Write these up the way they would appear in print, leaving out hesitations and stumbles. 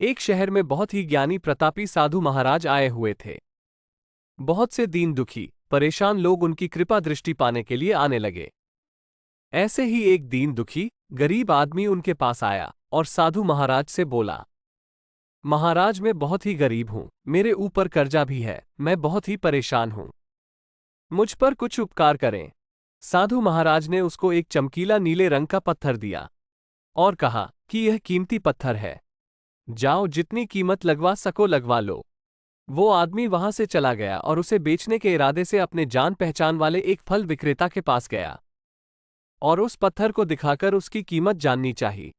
एक शहर में बहुत ही ज्ञानी प्रतापी साधु महाराज आए हुए थे। बहुत से दीन दुखी परेशान लोग उनकी कृपा दृष्टि पाने के लिए आने लगे। ऐसे ही एक दीन दुखी गरीब आदमी उनके पास आया और साधु महाराज से बोला, महाराज मैं बहुत ही गरीब हूं, मेरे ऊपर कर्जा भी है, मैं बहुत ही परेशान हूं, मुझ पर कुछ उपकार करें। साधु महाराज ने उसको एक चमकीला नीले रंग का पत्थर दिया और कहा कि यह कीमती पत्थर है, जाओ जितनी कीमत लगवा सको लगवा लो। वो आदमी वहां से चला गया और उसे बेचने के इरादे से अपने जान पहचान वाले एक फल विक्रेता के पास गया और उस पत्थर को दिखाकर उसकी कीमत जाननी चाहिए।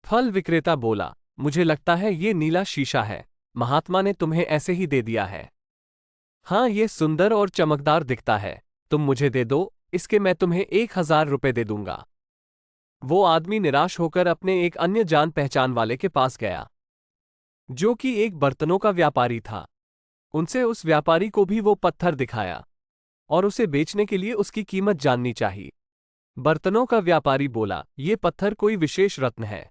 फल विक्रेता बोला, मुझे लगता है ये नीला शीशा है, महात्मा ने तुम्हें ऐसे ही दे दिया है। हाँ, ये सुंदर और चमकदार दिखता है, तुम मुझे दे दो, इसके मैं तुम्हें 1000 रुपये दे दूंगा। वो आदमी निराश होकर अपने एक अन्य जान पहचान वाले के पास गया, जो कि एक बर्तनों का व्यापारी था। उनसे उस व्यापारी को भी वो पत्थर दिखाया और उसे बेचने के लिए उसकी कीमत जाननी चाहिए। बर्तनों का व्यापारी बोला, ये पत्थर कोई विशेष रत्न है,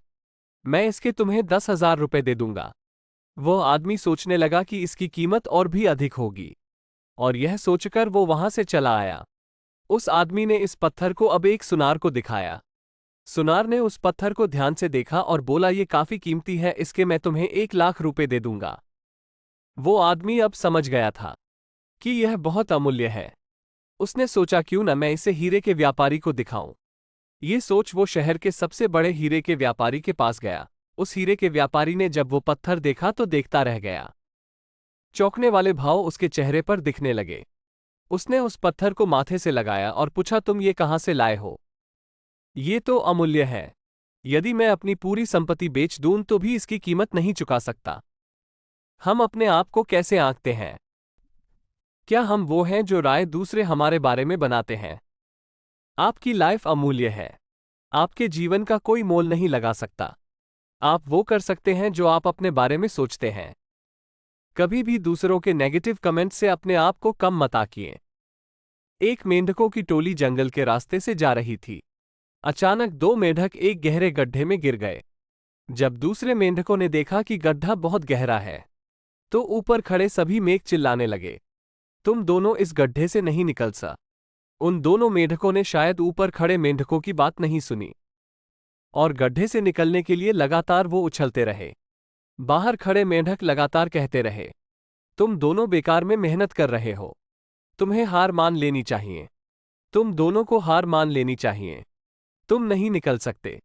मैं इसके तुम्हें 10,000 रुपये दे दूंगा। वो आदमी सोचने लगा कि इसकी कीमत और भी अधिक होगी, और यह सोचकर वो वहां से चला आया। उस आदमी ने इस पत्थर को अब एक सुनार को दिखाया। सुनार ने उस पत्थर को ध्यान से देखा और बोला, ये काफी कीमती है, इसके मैं तुम्हें 1,00,000 रुपये दे दूंगा। वो आदमी अब समझ गया था कि यह बहुत अमूल्य है। उसने सोचा, क्यों न मैं इसे हीरे के व्यापारी को दिखाऊं। ये सोच वो शहर के सबसे बड़े हीरे के व्यापारी के पास गया। उस हीरे के व्यापारी ने जब वो पत्थर देखा तो देखता रह गया। चौंकने वाले भाव उसके चेहरे पर दिखने लगे। उसने उस पत्थर को माथे से लगाया और पूछा, तुम ये कहां से लाए हो? ये तो अमूल्य है, यदि मैं अपनी पूरी संपत्ति बेच दूं तो भी इसकी कीमत नहीं चुका सकता। हम अपने आप को कैसे आंकते हैं? क्या हम वो हैं जो राय दूसरे हमारे बारे में बनाते हैं? आपकी लाइफ अमूल्य है, आपके जीवन का कोई मोल नहीं लगा सकता। आप वो कर सकते हैं जो आप अपने बारे में सोचते हैं। कभी भी दूसरों के नेगेटिव कमेंट से अपने आप को कम मत आंकिए। एक मेंढकों की टोली जंगल के रास्ते से जा रही थी। अचानक 2 मेंढक एक गहरे गड्ढे में गिर गए। जब दूसरे मेंढकों ने देखा कि गड्ढा बहुत गहरा है, तो ऊपर खड़े सभी मेघ चिल्लाने लगे, तुम दोनों इस गड्ढे से नहीं निकल सा। उन दोनों मेंढकों ने शायद ऊपर खड़े मेंढकों की बात नहीं सुनी और गड्ढे से निकलने के लिए लगातार वो उछलते रहे। बाहर खड़े मेंढक लगातार कहते रहे, तुम दोनों बेकार में मेहनत कर रहे हो, तुम्हें हार मान लेनी चाहिए, तुम दोनों को हार मान लेनी चाहिए, तुम नहीं निकल सकते।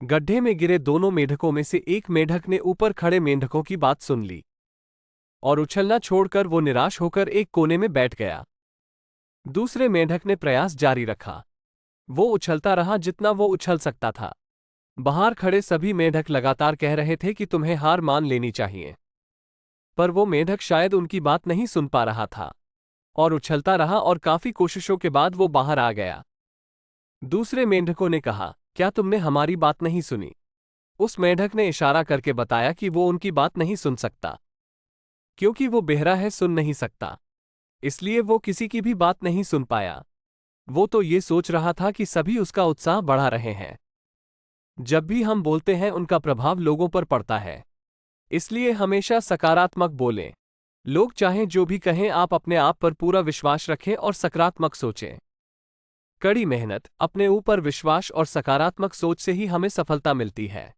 गड्ढे में गिरे दोनों मेंढकों में से एक मेंढक ने ऊपर खड़े मेंढकों की बात सुन ली और उछलना छोड़कर वो निराश होकर एक कोने में बैठ गया। दूसरे मेंढक ने प्रयास जारी रखा। वो उछलता रहा जितना वो उछल सकता था। बाहर खड़े सभी मेंढक लगातार कह रहे थे कि तुम्हें हार मान लेनी चाहिए, पर वो मेंढक शायद उनकी बात नहीं सुन पा रहा था और उछलता रहा और काफी कोशिशों के बाद वो बाहर आ गया। दूसरे मेंढकों ने कहा, क्या तुमने हमारी बात नहीं सुनी? उस मेंढक ने इशारा करके बताया कि वो उनकी बात नहीं सुन सकता, क्योंकि वो बहरा है, सुन नहीं सकता, इसलिए वो किसी की भी बात नहीं सुन पाया। वो तो ये सोच रहा था कि सभी उसका उत्साह बढ़ा रहे हैं। जब भी हम बोलते हैं उनका प्रभाव लोगों पर पड़ता है, इसलिए हमेशा सकारात्मक बोलें। लोग चाहें जो भी कहें, आप अपने आप पर पूरा विश्वास रखें और सकारात्मक सोचें। कड़ी मेहनत, अपने ऊपर विश्वास और सकारात्मक सोच से ही हमें सफलता मिलती है।